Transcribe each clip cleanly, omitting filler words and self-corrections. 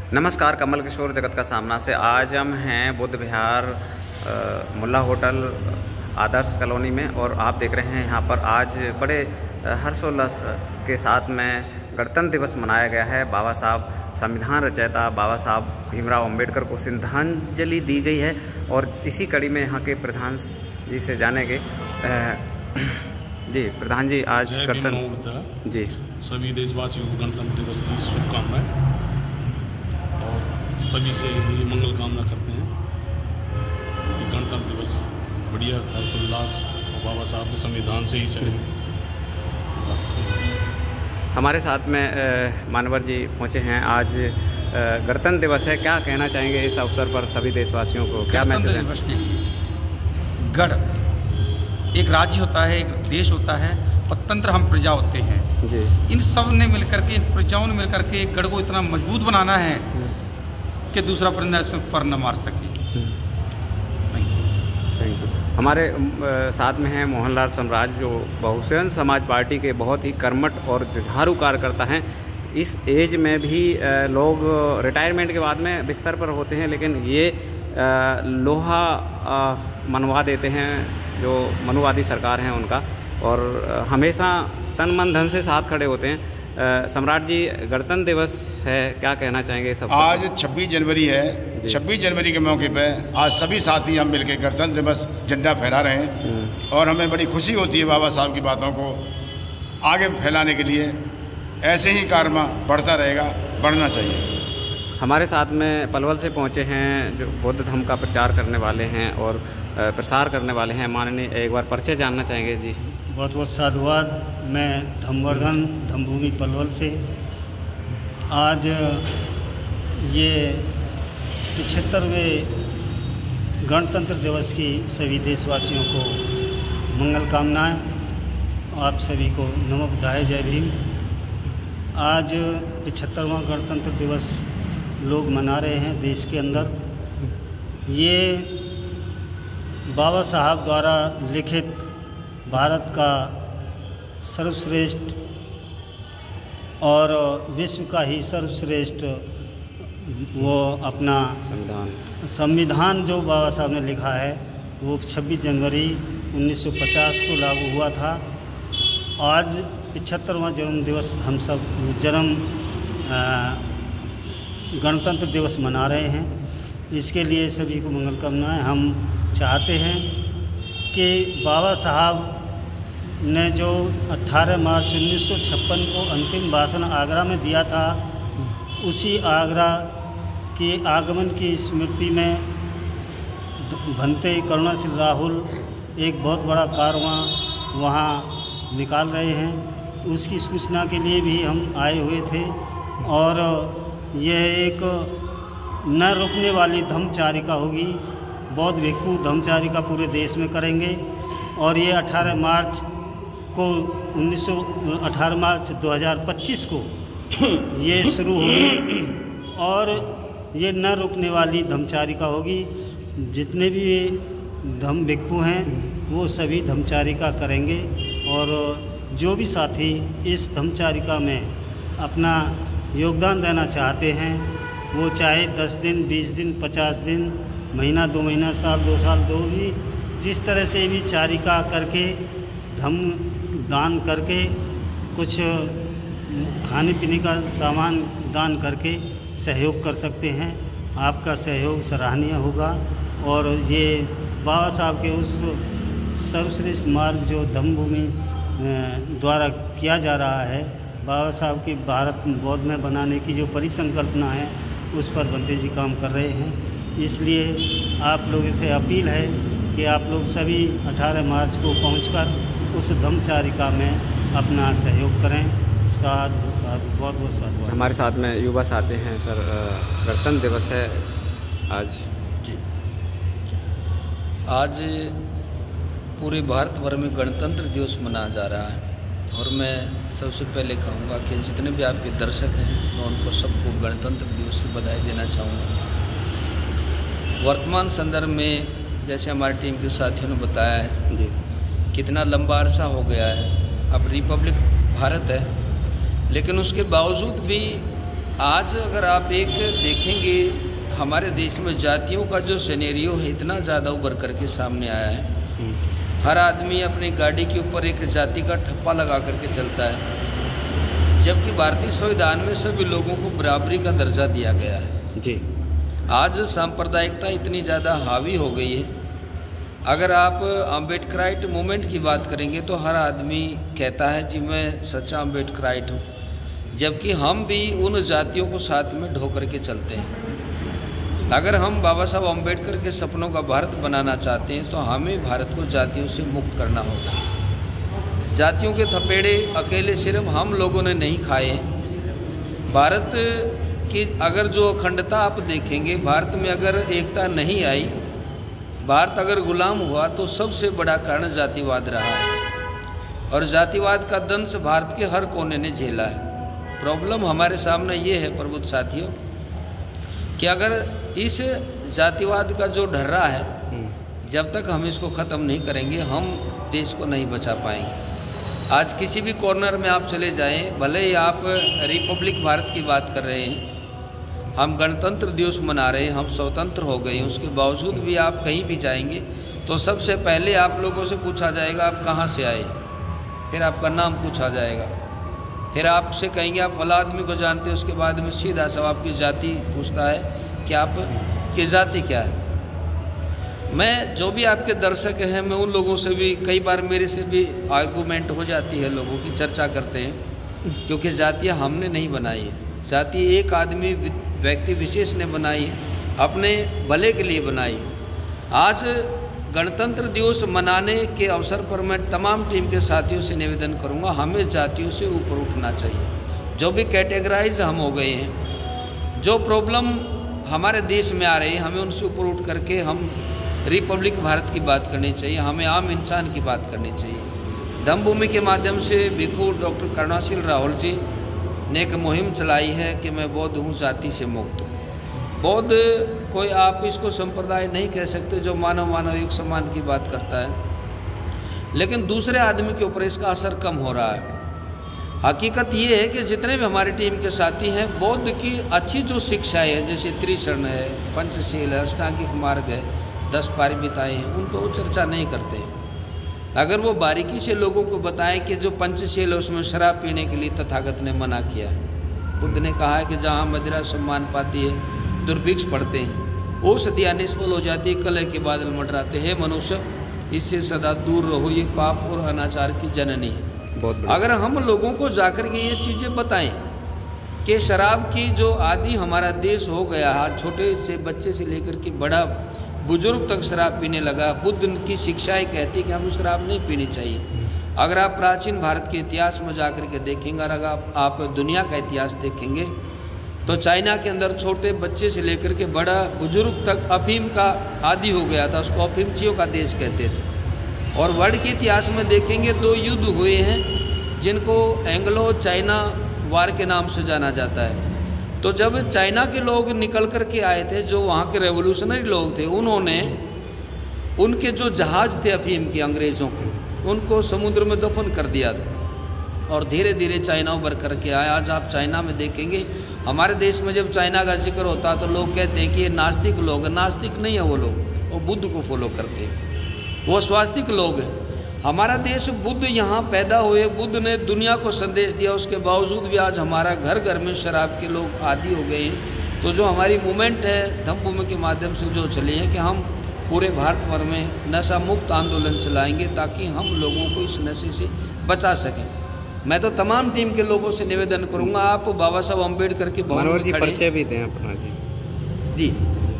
नमस्कार, कमल किशोर जगत का सामना से आज हम हैं बुद्ध विहार मुल्ला होटल आदर्श कॉलोनी में और आप देख रहे हैं यहाँ पर आज बड़े हर्षोल्लास के साथ में गणतंत्र दिवस मनाया गया है। बाबा साहब संविधान रचयिता बाबा साहब भीमराव अंबेडकर को श्रद्धांजलि दी गई है और इसी कड़ी में यहाँ के प्रधान जी से जानेंगे। जी प्रधान जी, आज गणतंत्र जी सभी देशवासियों को गणतंत्र दिवस की शुभकामनाएं और सभी से ये मंगल कामना करते हैं कि गणतंत्र दिवस बढ़िया हर्षोल्लास और बाबा साहब के संविधान से ही चले। बस हमारे साथ में मानवर जी पहुँचे हैं। आज गणतंत्र दिवस है, क्या कहना चाहेंगे इस अवसर पर सभी देशवासियों को? क्या मैसेज है? दिवस के लिए गण एक राज्य होता है, एक देश होता है और तंत्र हम प्रजा होते हैं जी। इन सब ने मिलकर के, इन प्रजाओं ने मिलकर के एक गढ़ को इतना मजबूत बनाना है कि दूसरा परिंदा इसमें पर न मार सके। Thank you. हमारे साथ में हैं मोहनलाल सम्राट, जो बहुजन समाज पार्टी के बहुत ही कर्मठ और जुझारू कार्यकर्ता हैं। इस एज में भी लोग रिटायरमेंट के बाद में बिस्तर पर होते हैं, लेकिन ये लोहा मनवा देते हैं जो मनुवादी सरकार हैं उनका, और हमेशा तन मन धन से साथ खड़े होते हैं। सम्राट जी, गणतंत्र दिवस है, क्या कहना चाहेंगे सब? आज 26 जनवरी है। 26 जनवरी के मौके पे आज सभी साथी हम मिलकर गणतंत्र दिवस झंडा फहरा रहे हैं और हमें बड़ी खुशी होती है बाबा साहब की बातों को आगे फैलाने के लिए। ऐसे ही कार्य बढ़ता रहेगा, बढ़ना चाहिए। हमारे साथ में पलवल से पहुंचे हैं जो बौद्ध धर्म का प्रचार करने वाले हैं और प्रसार करने वाले हैं। माननीय, एक बार परिचय जानना चाहेंगे जी। बहुत बहुत साधुवाद। मैं धम्मवर्धन धम्मभूमि पलवल से आज ये 75वें गणतंत्र दिवस की सभी देशवासियों को मंगल कामनाएं। आप सभी को नमो बुद्धाय, जय भीम। आज 75वां गणतंत्र दिवस लोग मना रहे हैं देश के अंदर। ये बाबा साहब द्वारा लिखित भारत का सर्वश्रेष्ठ और विश्व का ही सर्वश्रेष्ठ वो अपना संविधान जो बाबा साहब ने लिखा है वो 26 जनवरी 1950 को लागू हुआ था। आज 75वां जन्म दिवस हम सब गणतंत्र दिवस मना रहे हैं। इसके लिए सभी को मंगल कामनाएं। हम चाहते हैं कि बाबा साहब ने जो 18 मार्च 1956 को अंतिम भाषण आगरा में दिया था, उसी आगरा के आगमन की स्मृति में भंते करुणाशील राहुल एक बहुत बड़ा कारवां वहाँ निकाल रहे हैं। उसकी सूचना के लिए भी हम आए हुए थे और यह एक न रुकने वाली धम्मचारिका होगी। बौद्ध भिक्षु धम्मचारिका पूरे देश में करेंगे और ये 18 मार्च 2025 को ये शुरू होगी और ये न रुकने वाली धम्मचारिका होगी। जितने भी धम्म भिक्षु हैं वो सभी धम्मचारिका करेंगे और जो भी साथी इस धम्मचारिका में अपना योगदान देना चाहते हैं, वो चाहे 10 दिन, 20 दिन, 50 दिन, महीना, 2 महीना, साल, 2 साल, दो भी जिस तरह से भी चारिका करके धम्म दान करके कुछ खाने पीने का सामान दान करके सहयोग कर सकते हैं। आपका सहयोग सराहनीय होगा और ये बाबा साहब के उस सर्वश्रेष्ठ मार्ग जो धम्मभूमि द्वारा किया जा रहा है, बाबा साहब की भारत बौद्ध में बनाने की जो परिसंकल्पना है उस पर बंते जी काम कर रहे हैं। इसलिए आप लोगों से अपील है कि आप लोग सभी 18 मार्च को पहुंचकर उस धम्मचारिका में अपना सहयोग करें। साधु साधु, बहुत बहुत साधु। हमारे साथ में युवा साथी हैं सर। गणतंत्र दिवस है आज जी। आज पूरे भारत भर में गणतंत्र दिवस मनाया जा रहा है और मैं सबसे पहले कहूँगा कि जितने भी आपके दर्शक हैं मैं उनको सबको गणतंत्र दिवस की बधाई देना चाहूँगा। वर्तमान संदर्भ में जैसे हमारी टीम के साथियों ने बताया है जी, कितना लंबा अरसा हो गया है। अब रिपब्लिक भारत है, लेकिन उसके बावजूद भी आज अगर आप एक देखेंगे हमारे देश में जातियों का जो सिनेरियो है इतना ज़्यादा उभर करके सामने आया है। हर आदमी अपनी गाड़ी के ऊपर एक जाति का ठप्पा लगा करके चलता है, जबकि भारतीय संविधान में सभी लोगों को बराबरी का दर्जा दिया गया है। जी आज सांप्रदायिकता इतनी ज़्यादा हावी हो गई है। अगर आप अम्बेडकराइट मूवमेंट की बात करेंगे तो हर आदमी कहता है जी मैं सच्चा अम्बेडकराइट हूँ, जबकि हम भी उन जातियों को साथ में ढो करके चलते हैं। अगर हम बाबा साहब अम्बेडकर के सपनों का भारत बनाना चाहते हैं तो हमें भारत को जातियों से मुक्त करना होगा। जातियों के थपेड़े अकेले सिर्फ हम लोगों ने नहीं खाए। भारत की अगर जो अखंडता आप देखेंगे, भारत में अगर एकता नहीं आई, भारत अगर गुलाम हुआ तो सबसे बड़ा कारण जातिवाद रहा है और जातिवाद का दंश भारत के हर कोने ने झेला है। प्रॉब्लम हमारे सामने ये है प्रबुद्ध साथियों कि अगर इस जातिवाद का जो ढर्रा है, जब तक हम इसको ख़त्म नहीं करेंगे हम देश को नहीं बचा पाएंगे। आज किसी भी कॉर्नर में आप चले जाएं, भले ही आप रिपब्लिक भारत की बात कर रहे हैं, हम गणतंत्र दिवस मना रहे हैं, हम स्वतंत्र हो गए हैं, उसके बावजूद भी आप कहीं भी जाएंगे तो सबसे पहले आप लोगों से पूछा जाएगा आप कहाँ से आए, फिर आपका नाम पूछा जाएगा, फिर आपसे कहेंगे आप फला आदमी को जानते हैं, उसके बाद में सीधा सब आपकी जाति पूछता है कि आप की जाति क्या है। मैं जो भी आपके दर्शक हैं, मैं उन लोगों से भी कई बार मेरे से भी आर्गूमेंट हो जाती है, लोगों की चर्चा करते हैं, क्योंकि जातियाँ हमने नहीं बनाई है। जाति एक आदमी व्यक्ति विशेष ने बनाई है, अपने भले के लिए बनाई है। आज गणतंत्र दिवस मनाने के अवसर पर मैं तमाम टीम के साथियों से निवेदन करूंगा, हमें जातियों से ऊपर उठना चाहिए। जो भी कैटेगराइज हम हो गए हैं, जो प्रॉब्लम हमारे देश में आ रही है, हमें उनसे ऊपर उठ करके हम रिपब्लिक भारत की बात करनी चाहिए, हमें आम इंसान की बात करनी चाहिए। धम्मभूमि के माध्यम से भिक्खु डॉक्टर करुणाशील राहुल जी ने एक मुहिम चलाई है कि मैं बौद्ध हूँ, जाति से मुक्त हूँ। बौद्ध कोई आप इसको संप्रदाय नहीं कह सकते जो मानव एक समान की बात करता है, लेकिन दूसरे आदमी के ऊपर इसका असर कम हो रहा है। हकीकत ये है कि जितने भी हमारी टीम के साथी हैं, बौद्ध की अच्छी जो शिक्षाएँ हैं, जैसे त्रिशरण है, पंचशील है, अष्टांगिक मार्ग है, 10 पारमिताएँ हैं, उन पर वो चर्चा नहीं करते हैं। अगर वो बारीकी से लोगों को बताएं कि जो पंचशील है उसमें शराब पीने के लिए तथागत ने मना किया है। बुद्ध ने कहा है कि जहाँ मदिरा सम्मान पाती है, दुर्भिक्ष पड़ते हैं, औषधियाँ निष्फल हो जाती है, कलह के बादल मंडराते हैं, मनुष्य इससे सदा दूर रहो, ये पाप और अनाचार की जननी है। अगर हम लोगों को जाकर के ये चीज़ें बताएं कि शराब की जो आदि हमारा देश हो गया है, छोटे से बच्चे से लेकर के बड़ा बुजुर्ग तक शराब पीने लगा, बुद्ध की शिक्षाएं कहती कि हमें शराब नहीं पीनी चाहिए। अगर आप प्राचीन भारत के इतिहास में जाकर के देखेंगे और अगर आप दुनिया का इतिहास देखेंगे तो चाइना के अंदर छोटे बच्चे से लेकर के बड़ा बुजुर्ग तक अफीम का आदी हो गया था, उसको अफीमचियों का देश कहते थे। और वर्ल्ड के इतिहास में देखेंगे 2 युद्ध हुए हैं जिनको एंग्लो चाइना वार के नाम से जाना जाता है। तो जब चाइना के लोग निकल कर के आए थे, जो वहाँ के रेवोल्यूशनरी लोग थे, उन्होंने उनके जो जहाज़ थे अफीम के अंग्रेज़ों के, उनको समुद्र में दफन कर दिया था और धीरे धीरे चाइना उभर करके आया। आज आप चाइना में देखेंगे, हमारे देश में जब चाइना का जिक्र होता है तो लोग कहते हैं कि ये नास्तिक लोग हैं। नास्तिक नहीं है वो लोग, वो बुद्ध को फॉलो करते हैं, वो स्वास्तिक लोग हैं। हमारा देश बुद्ध यहाँ पैदा हुए, बुद्ध ने दुनिया को संदेश दिया, उसके बावजूद भी आज हमारा घर घर में शराब के लोग आदी हो गए हैं। तो जो हमारी मूवमेंट है धम्मभूमि के माध्यम से जो चली है कि हम पूरे भारत भर में नशा मुक्त आंदोलन चलाएंगे ताकि हम लोगों को इस नशे से बचा सकें। मैं तो तमाम टीम के लोगों से निवेदन करूंगा, आप बाबा साहब अम्बेडकर के भवन में खड़े परिचय भी दें अपना जी।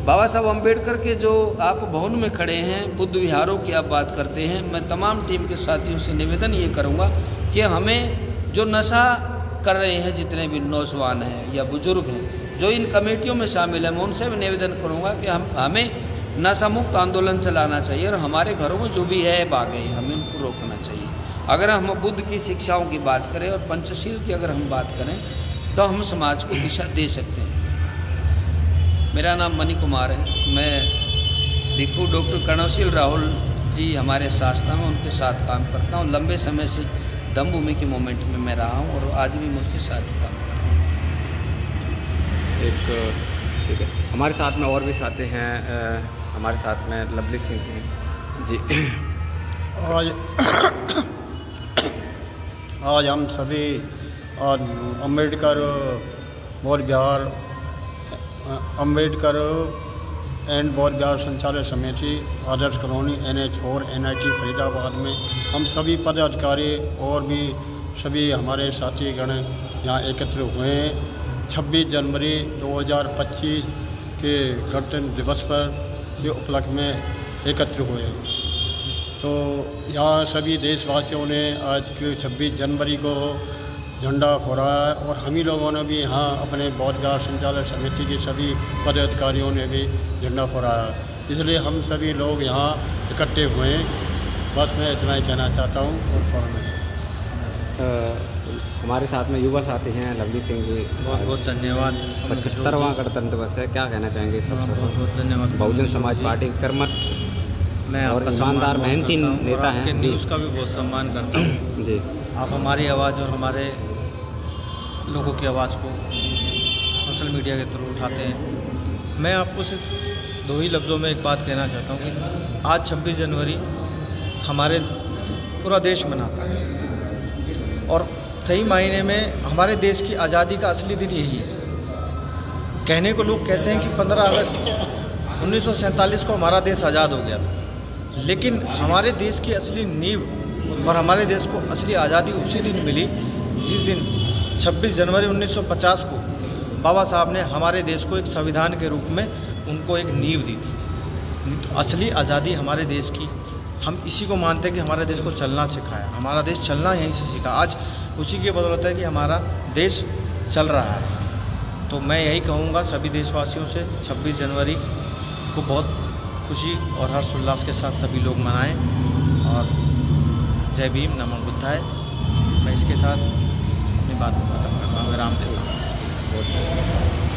बाबा साहब अम्बेडकर के जो आप भवन में खड़े हैं, बुद्ध विहारों की आप बात करते हैं, मैं तमाम टीम के साथियों से निवेदन ये करूंगा कि हमें जो नशा कर रहे हैं, जितने भी नौजवान हैं या बुजुर्ग हैं जो इन कमेटियों में शामिल हैं, मैं उनसे भी निवेदन करूंगा कि हमें नशा मुक्त आंदोलन चलाना चाहिए और हमारे घरों में जो भी ऐब आ गए हमें उनको रोकना चाहिए। अगर हम बुद्ध की शिक्षाओं की बात करें और पंचशील की अगर हम बात करें तो हम समाज को दिशा दे सकते हैं। मेरा नाम मणि कुमार है, मैं भिक्खु डॉक्टर करुणाशील राहुल जी हमारे शास्त्रा में उनके साथ काम करता हूँ। लंबे समय से धम्मभूमि के मूवमेंट में मैं रहा हूँ और आज भी मैं उनके साथ ही काम कर रहा हूँ। एक ठीक है, हमारे साथ में और भी साथी हैं, हमारे साथ में लवली सिंह जी जी। आज हम सभी आज अम्बेडकर बौद्ध विहार अम्बेडकर एंड बौद्ध विहार संचालक समिति आदर्श कॉलोनी NH4 NIT फरीदाबाद में हम सभी पदाधिकारी और भी सभी हमारे साथीगण यहाँ एकत्र हुए हैं। 26 जनवरी 2025 के गणतंत्र दिवस पर के उपलक्ष्य में एकत्र हुए। तो यहाँ सभी देशवासियों ने आज के 26 जनवरी को झंडा फहराया है और हम ही लोगों ने भी यहाँ अपने बौद्ध विहार संचालक समिति के सभी पदाधिकारियों ने भी झंडा फहराया, इसलिए हम सभी लोग यहाँ इकट्ठे हुए हैं। बस मैं इतना ही कहना चाहता हूँ और हमारे साथ में युवा साथी हैं लवली सिंह जी, बहुत बहुत धन्यवाद। 75वां गणतंत्र दिवस है, क्या कहना चाहेंगे इस अवसर पर? बहुत बहुत धन्यवाद। बहुजन समाज पार्टी कर्मठ मैं और ईमानदार मेहनती नेता हैं जी, उसका भी बहुत सम्मान करता हूँ जी। आप हमारी आवाज़ और हमारे लोगों की आवाज़ को सोशल मीडिया के थ्रू उठाते हैं। मैं आपको सिर्फ 2 ही लफ्ज़ों में एक बात कहना चाहता हूँ कि आज 26 जनवरी हमारे पूरा देश मनाता है और सही मायने में हमारे देश की आज़ादी का असली दिन यही है। कहने को लोग कहते हैं कि 15 अगस्त 1947 को हमारा देश आज़ाद हो गया था, लेकिन हमारे देश की असली नींव और हमारे देश को असली आज़ादी उसी दिन मिली जिस दिन 26 जनवरी 1950 को बाबा साहब ने हमारे देश को एक संविधान के रूप में उनको एक नींव दी थी। तो असली आज़ादी हमारे देश की, हम इसी को मानते हैं कि हमारे देश को चलना सिखाया, हमारा देश चलना यहीं से सीखा। आज उसी की बदौलत है कि हमारा देश चल रहा है। तो मैं यही कहूँगा सभी देशवासियों से 26 जनवरी को बहुत खुशी और हर्षोल्लास के साथ सभी लोग मनाएं और जय भीम नमो बुद्धाय। मैं इसके साथ अपनी बात को खत्म करता हूँ, विराम देता हूँ।